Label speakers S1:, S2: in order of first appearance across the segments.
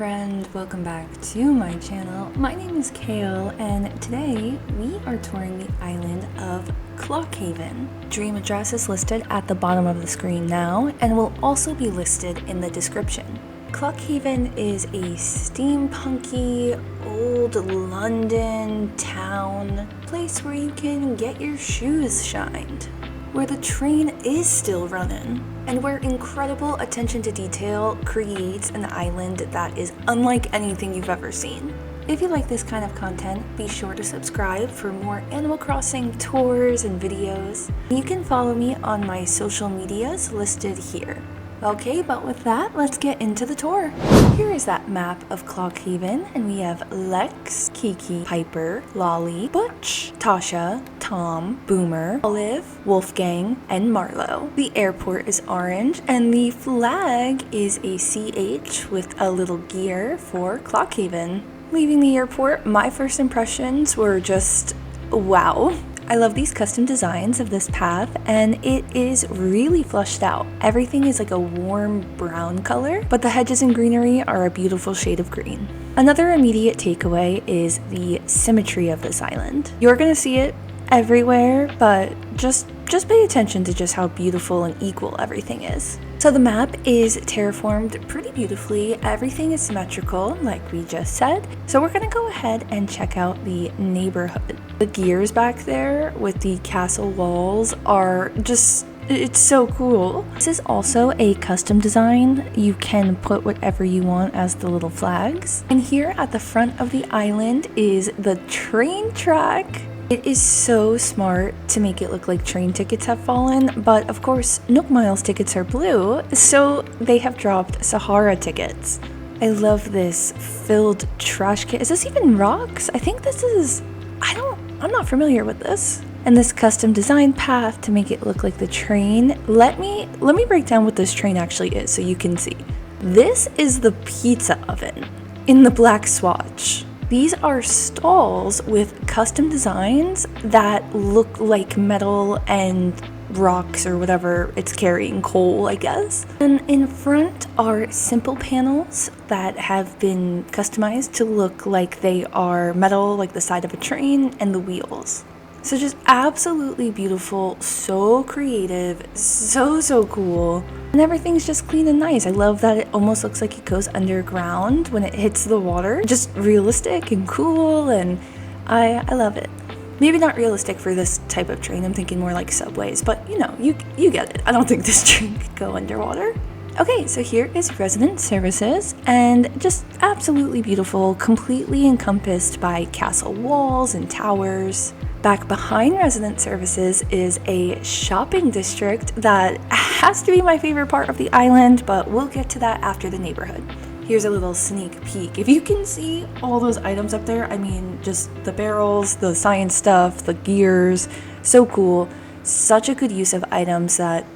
S1: friend, welcome back to my channel. My name is Kale and today we are touring the island of Clockhaven. Dream address is listed at the bottom of the screen now and will also be listed in the description. Clockhaven is a steampunky, old London town place where you can get your shoes shined, where the train is still running, and where incredible attention to detail creates an island that is unlike anything you've ever seen. If you like this kind of content, be sure to subscribe for more Animal Crossing tours and videos. You can follow me on my social medias listed here. Okay, but with that, let's get into the tour. Here is that map of Clockhaven, and we have Lex, Kiki, Piper, Lolly, Butch, Tasha, Tom, Boomer, Olive, Wolfgang, and Marlowe. The airport is orange, and the flag is a CH with a little gear for Clockhaven. Leaving the airport, my first impressions were just wow. I love these custom designs of this path, and it is really flushed out. Everything is like a warm brown color, but the hedges and greenery are a beautiful shade of green. Another immediate takeaway is the symmetry of this island. You're gonna see it everywhere, but just pay attention to just how beautiful and equal everything is. So the map is terraformed pretty beautifully. Everything is symmetrical, like we just said. So we're gonna go ahead and check out the neighborhood. The gears back there with the castle walls are just, it's so cool. This is also a custom design. You can put whatever you want as the little flags. And here at the front of the island is the train track. It is so smart to make it look like train tickets have fallen, but of course Nook Miles tickets are blue, so they have dropped Sahara tickets. I love this filled trash can. Is this even rocks? I think this is, I'm not familiar with this. And this custom design path to make it look like the train. Let me break down what this train actually is so you can see. This is the pizza oven in the black swatch. These are stalls with custom designs that look like metal and rocks or whatever it's carrying, coal, I guess. And in front are simple panels that have been customized to look like they are metal, like the side of a train, and the wheels. So just absolutely beautiful, so creative, so cool. And everything's just clean and nice. I love that it almost looks like it goes underground when it hits the water. Just realistic and cool, and I love it. Maybe not realistic for this type of train. I'm thinking more like subways, but you know, you get it. I don't think this train could go underwater. Okay, so here is resident services, and just absolutely beautiful, completely encompassed by castle walls and towers. Back behind resident services is a shopping district that has to be my favorite part of the island, but we'll get to that after the neighborhood. Here's a little sneak peek. If you can see all those items up there, I mean, just the barrels, the science stuff, the gears, so cool. Such a good use of items that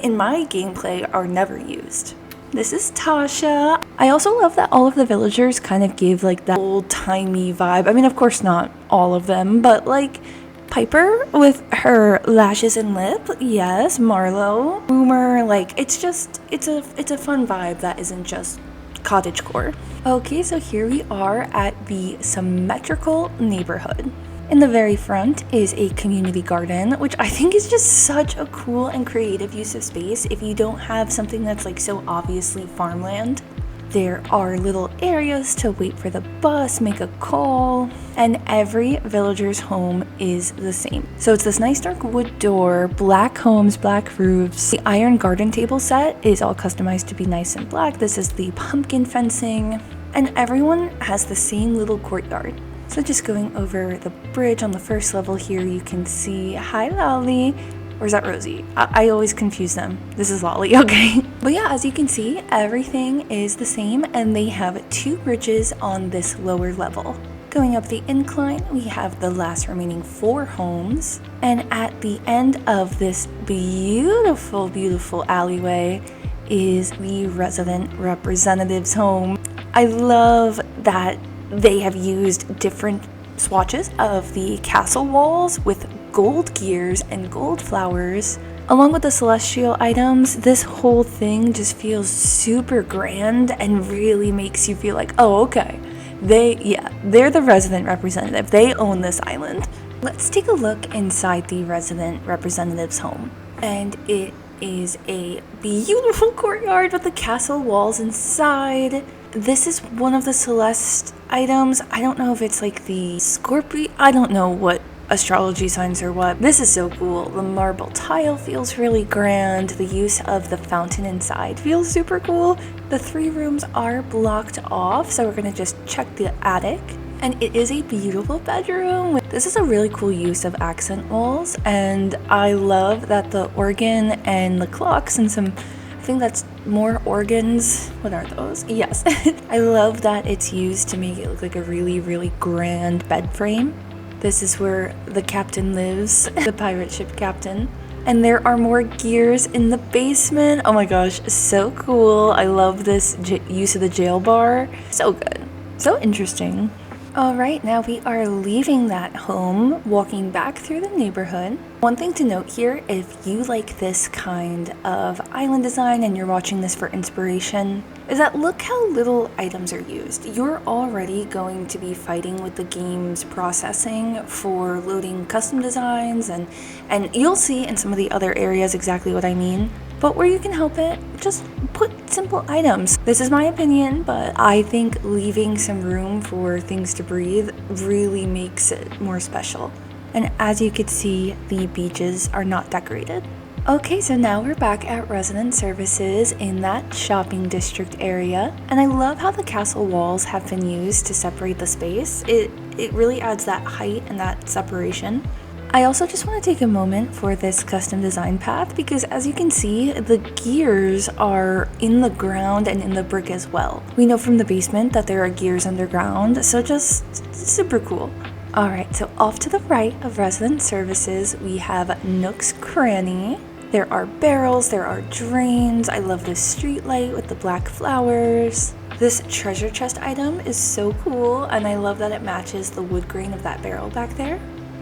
S1: in my gameplay are never used. This is Tasha. I also love that all of the villagers kind of give like that old-timey vibe. I mean, of course not all of them, but like Piper with her lashes and lip, yes, Marlowe, Boomer, like it's a fun vibe that isn't just cottagecore. Okay, so here we are at the symmetrical neighborhood. In the very front is a community garden, which I think is just such a cool and creative use of space if you don't have something that's like so obviously farmland. There are little areas to wait for the bus, make a call, and every villager's home is the same. So it's this nice dark wood door, black homes, black roofs. The iron garden table set is all customized to be nice and black. This is the pumpkin fencing, and everyone has the same little courtyard. So just going over the bridge on the first level here, you can see, hi Lolly, or is that Rosie? I always confuse them. This is Lolly, okay. But yeah, as you can see, everything is the same, and they have two bridges on this lower level. Going up the incline, we have the last remaining 4 homes, and at the end of this beautiful alleyway is the resident representative's home. I love that they have used different swatches of the castle walls with gold gears and gold flowers Along with the celestial items, this whole thing just feels super grand and really makes you feel like, oh, okay, they're the resident representative. They own this island. Let's take a look inside the resident representative's home. And it is a beautiful courtyard with the castle walls inside. This is one of the Celeste items. I don't know if it's like the Scorpio. I don't know what astrology signs or what. This is so cool. The marble tile feels really grand. The use of the fountain inside feels super cool. The 3 rooms are blocked off, so we're gonna just check the attic. And it is a beautiful bedroom. This is a really cool use of accent walls, and I love that the organ and the clocks and some, I think that's more organs. What are those? Yes. I love that it's used to make it look like a really, really grand bed frame. This is where the captain lives, the pirate ship captain. And there are more gears in the basement. Oh my gosh, so cool. I love this use of the jail bar. So good. So interesting. Alright, now we are leaving that home, walking back through the neighborhood. One thing to note here, if you like this kind of island design and you're watching this for inspiration, is that look how little items are used. You're already going to be fighting with the game's processing for loading custom designs, and you'll see in some of the other areas exactly what I mean. But where you can help it, just put simple items. This is my opinion, but I think leaving some room for things to breathe really makes it more special. And as you can see, the beaches are not decorated. Okay, so now we're back at resident services in that shopping district area. And I love how the castle walls have been used to separate the space. It really adds that height and that separation. I also just want to take a moment for this custom design path because as you can see, the gears are in the ground and in the brick as well. We know from the basement that there are gears underground, so just super cool. Alright, so off to the right of resident services, we have Nook's Cranny. There are barrels, there are drains. I love this street light with the black flowers. This treasure chest item is so cool, and I love that it matches the wood grain of that barrel back there.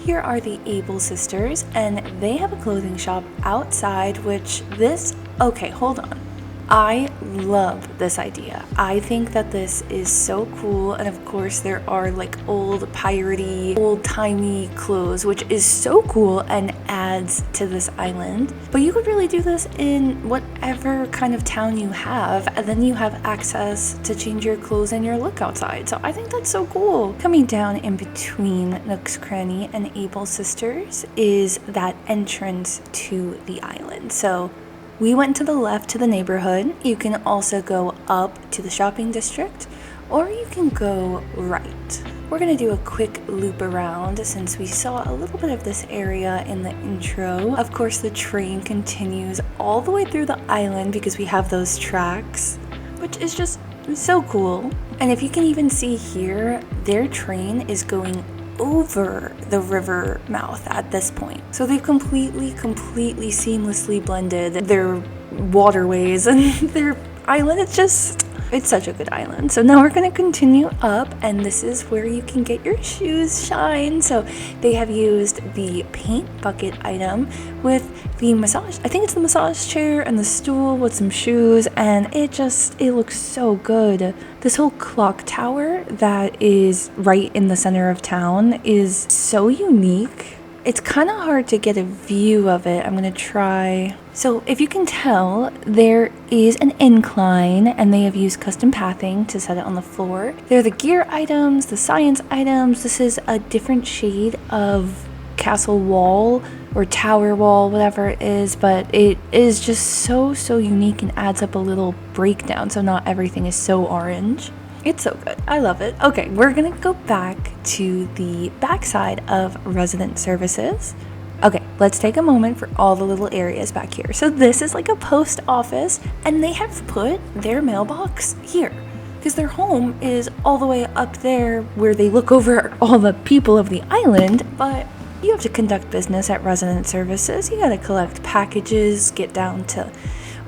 S1: Here are the Able sisters, and they have a clothing shop outside, okay, hold on. I love this idea. I think that this is so cool, and of course there are like old piratey, old-timey clothes, which is so cool and adds to this island. But you could really do this in whatever kind of town you have, and then you have access to change your clothes and your look outside. So I think that's so cool. Coming down in between Nook's Cranny and Able Sisters is that entrance to the island. So we went to the left to the neighborhood. You can also go up to the shopping district, or you can go right. We're gonna do a quick loop around since we saw a little bit of this area in the intro. Of course, the train continues all the way through the island because we have those tracks, which is just so cool. And if you can even see here, their train is going over the river mouth at this point. So they've completely seamlessly blended their waterways and their island. It's such a good island. So now we're going to continue up, and this is where you can get your shoes shine. So they have used the paint bucket item with the massage. I think it's the massage chair and the stool with some shoes, and it looks so good. This whole clock tower that is right in the center of town is so unique. It's kind of hard to get a view of it. I'm going to try. So if you can tell, there is an incline, and they have used custom pathing to set it on the floor. There are the gear items, the science items. This is a different shade of castle wall or tower wall, whatever it is, but it is just so unique and adds up a little breakdown, so not everything is so orange. It's so good. I love it. Okay, we're gonna go back to the backside of resident services. Okay, let's take a moment for all the little areas back here. So this is like a post office, and they have put their mailbox here because their home is all the way up there where they look over all the people of the island. But you have to conduct business at resident services. You gotta collect packages, get down to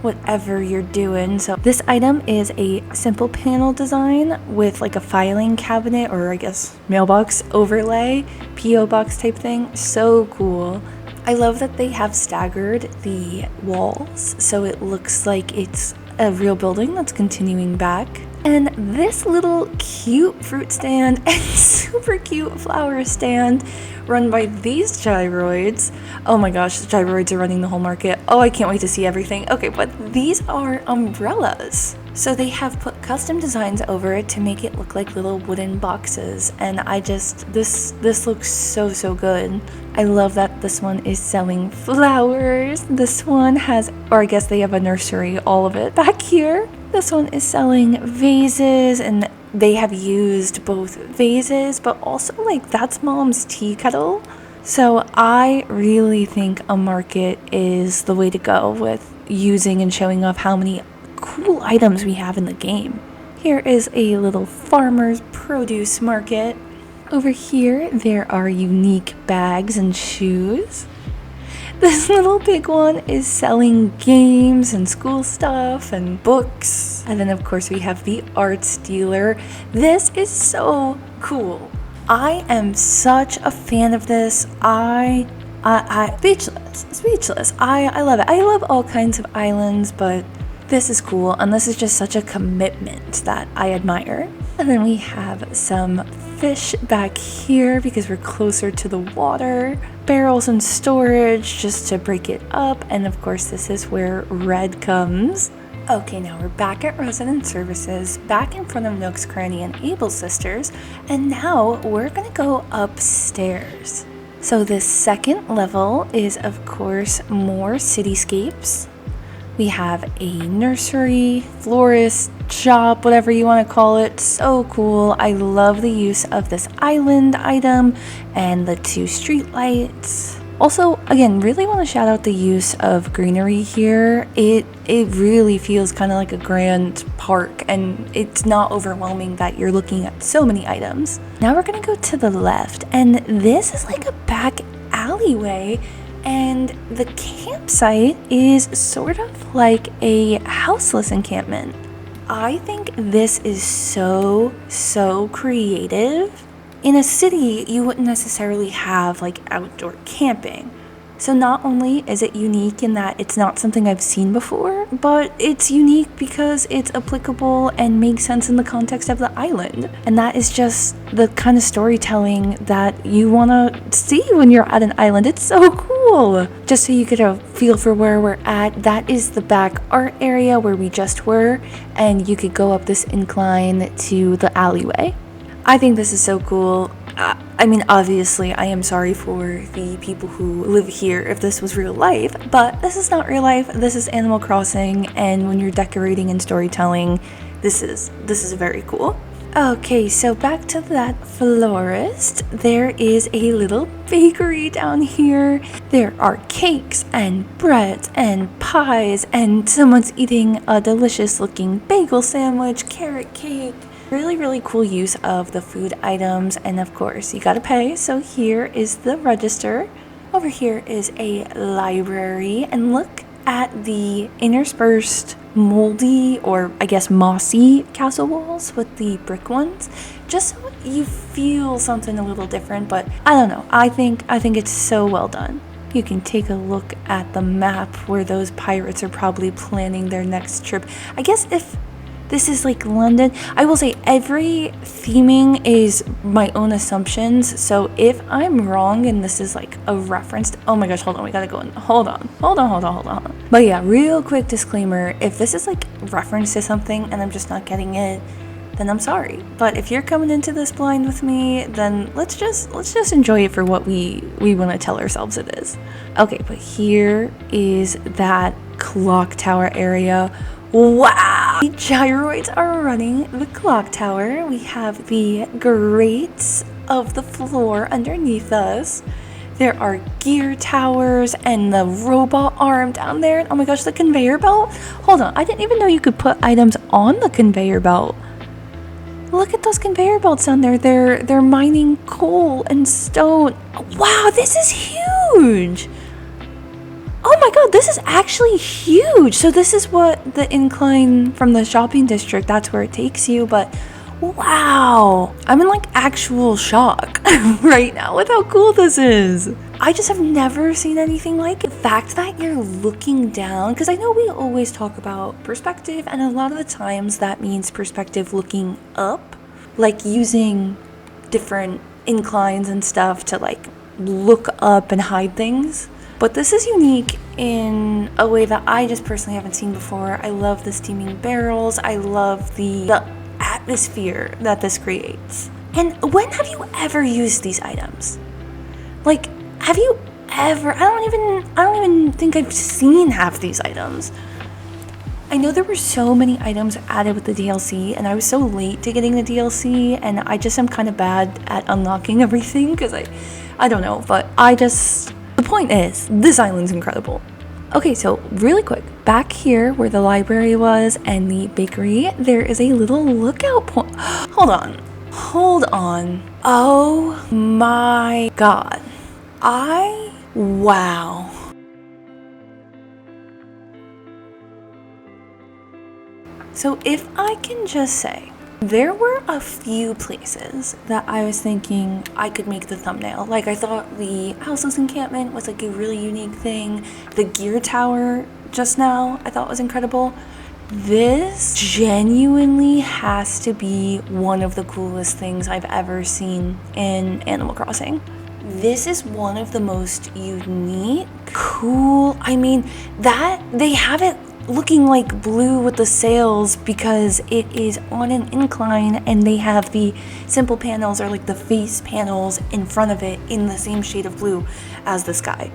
S1: whatever you're doing. So this item is a simple panel design with like a filing cabinet, or I guess mailbox overlay, PO box type thing. So cool. I love that they have staggered the walls so it looks like it's a real building that's continuing back. And this little cute fruit stand and super cute flower stand run by these gyroids. Oh my gosh, the gyroids are running the whole market. Oh, I can't wait to see everything. Okay, but these are umbrellas. So they have put custom designs over it to make it look like little wooden boxes, and this looks so good. I love that this one is selling flowers. This one has, or I guess they have a nursery, all of it back here. This one is selling vases, and they have used both vases, but also like that's mom's tea kettle. So I really think a market is the way to go with using and showing off how many cool items we have in the game. Here is a little farmer's produce market. Over here there are unique bags and shoes. This little big one is selling games and school stuff and books. And then of course we have the arts dealer. This is so cool. I am such a fan of this. I speechless. I love it. I love all kinds of islands, but this is cool, and this is just such a commitment that I admire. And then we have some fish back here because we're closer to the water. Barrels and storage just to break it up. And of course, this is where red comes. Okay, now we're back at Resident Services, back in front of Nook's Cranny and Able Sisters. And now we're gonna go upstairs. So this second level is, of course, more cityscapes. We have a nursery, florist, shop, whatever you want to call it. So cool. I love the use of this island item and the 2 street lights. Also, again, really want to shout out the use of greenery here. It really feels kind of like a grand park, and it's not overwhelming that you're looking at so many items. Now we're going to go to the left, and this is like a back alleyway. And the campsite is sort of like a houseless encampment. I think this is so creative. In a city, you wouldn't necessarily have like outdoor camping. So not only is it unique in that it's not something I've seen before, but it's unique because it's applicable and makes sense in the context of the island. And that is just the kind of storytelling that you want to see when you're at an island. It's so cool. Just so you get a feel for where we're at, that is the back art area where we just were, and you could go up this incline to the alleyway. I think this is so cool. I mean, obviously, I am sorry for the people who live here if this was real life, but this is not real life. This is Animal Crossing, and when you're decorating and storytelling, this is very cool. Okay, so back to that florist. There is a little bakery down here. There are cakes and breads and pies, and someone's eating a delicious looking bagel sandwich, carrot cake. Really cool use of the food items, and of course you gotta pay, so here is the register. Over here is a library, and look at the interspersed moldy, or I guess mossy castle walls with the brick ones, just so you feel something a little different. But I don't know, I think it's so well done. You can take a look at the map where those pirates are probably planning their next trip. I guess if this is like London. I will say every theming is my own assumptions. So if I'm wrong and this is like a reference to, oh my gosh, hold on, we gotta go in. Hold on. But yeah, real quick disclaimer, if this is like reference to something and I'm just not getting it, then I'm sorry. But if you're coming into this blind with me, then let's just enjoy it for what we want to tell ourselves it is. Okay, but here is that clock tower area. Wow! The gyroids are running the clock tower. We have the grates of the floor underneath us. There are gear towers and the robot arm down there. Oh my gosh, the conveyor belt. Hold on, I didn't even know you could put items on the conveyor belt. Look at those conveyor belts down there. They're mining coal and stone. Wow, this is huge. Oh my god, this is actually huge. So this is what the incline from the shopping district, that's where it takes you. But wow, I'm in like actual shock right now with how cool this is. I just have never seen anything like it. The fact that you're looking down, because I know we always talk about perspective, and a lot of the times that means perspective looking up, like using different inclines and stuff to like look up and hide things. But this is unique in a way that I just personally haven't seen before. I love the steaming barrels. I love the atmosphere that this creates. And when have you ever used these items? Like, have you ever? I don't even think I've seen half these items. I know there were so many items added with the DLC, and I was so late to getting the DLC, and I just am kind of bad at unlocking everything because I don't know, but the point is, this island's incredible. Okay, so really quick, back here where the library was and the bakery, there is a little lookout point. Hold on. Oh my god. Wow. So if I can just say, there were a few places that I was thinking I could make the thumbnail. Like, I thought the houseless encampment was like a really unique thing. The gear tower just now I thought was incredible. This genuinely has to be one of the coolest things I've ever seen in Animal Crossing. This is one of the most unique, cool, I mean, that they have it looking like blue with the sails because it is on an incline, and they have the simple panels or like the face panels in front of it in the same shade of blue as the sky.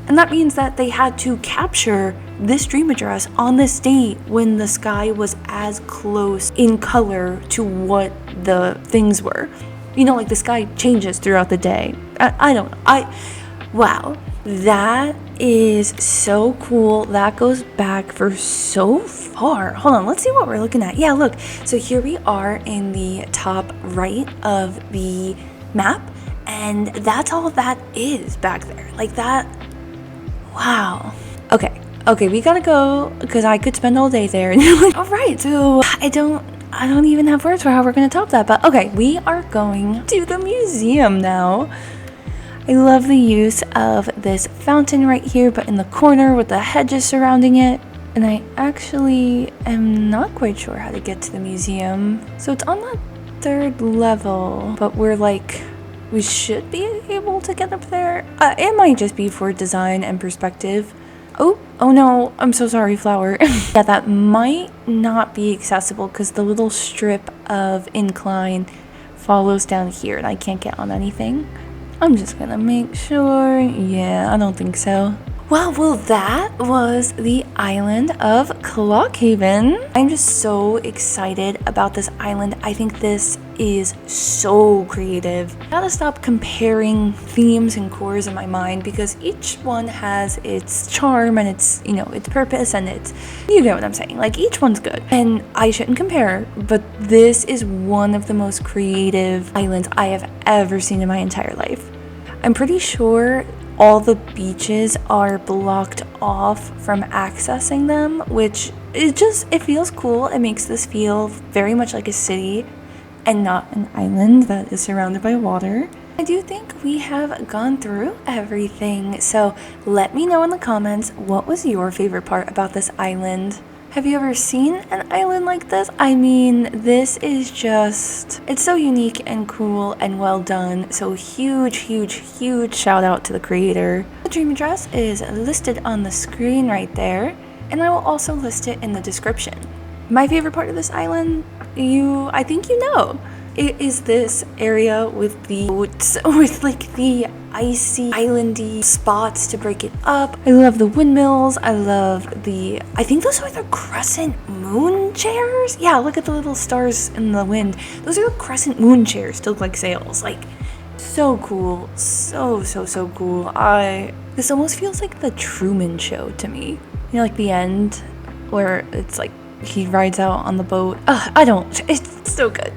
S1: And that means that they had to capture this dream address on this date when the sky was as close in color to what the things were. You know, like the sky changes throughout the day. I don't know. Wow. That is so cool. That goes back for so far. Hold on, let's see what we're looking at. Yeah, look. So here we are in the top right of the map, and that's all that is back there. Like that. Wow. Okay, we gotta go because I could spend all day there. And you're like, all right, so I don't even have words for how we're gonna top that. But okay, we are going to the museum now. I love the use of this fountain right here, but in the corner with the hedges surrounding it. And I actually am not quite sure how to get to the museum. So it's on the 3rd level, but we should be able to get up there. It might just be for design and perspective. Oh no, I'm so sorry, flower. Yeah, that might not be accessible because the little strip of incline follows down here and I can't get on anything. I'm just gonna make sure. Yeah, I don't think so. Well, that was the island of Clockhaven. I'm just so excited about this island. I think this is so creative. I gotta stop comparing themes and cores in my mind because each one has its charm and its, its purpose, and you get what I'm saying. Like, each one's good. And I shouldn't compare, but this is one of the most creative islands I have ever seen in my entire life. I'm pretty sure all the beaches are blocked off from accessing them, which it feels cool. It makes this feel very much like a city and not an island that is surrounded by water. I do think we have gone through everything, so let me know in the comments, what was your favorite part about this island? Have you ever seen an island like this? I mean, this is just, it's so unique and cool and well done. So huge shout out to the creator. The dream address is listed on the screen right there, and I will also list it in the description. My favorite part of this island, I think you know. It is this area with the boats, with like the icy islandy spots to break it up. I love the windmills. I think those are the crescent moon chairs. Yeah, look at the little stars in the wind. Those are the crescent moon chairs to look like sails. Like, so cool. So cool. This almost feels like the Truman Show to me. Like the end where it's like he rides out on the boat. It's so good.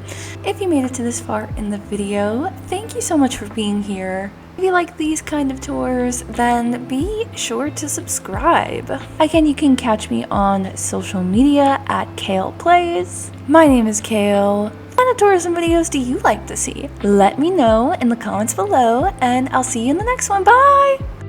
S1: If you made it to this far in the video, thank you so much for being here. If you like these kind of tours, then be sure to subscribe. Again, you can catch me on social media at Kale Plays. My name is Kale. kind of tourism videos do you like to see? Let me know in the comments below, and I'll see you in the next one. Bye!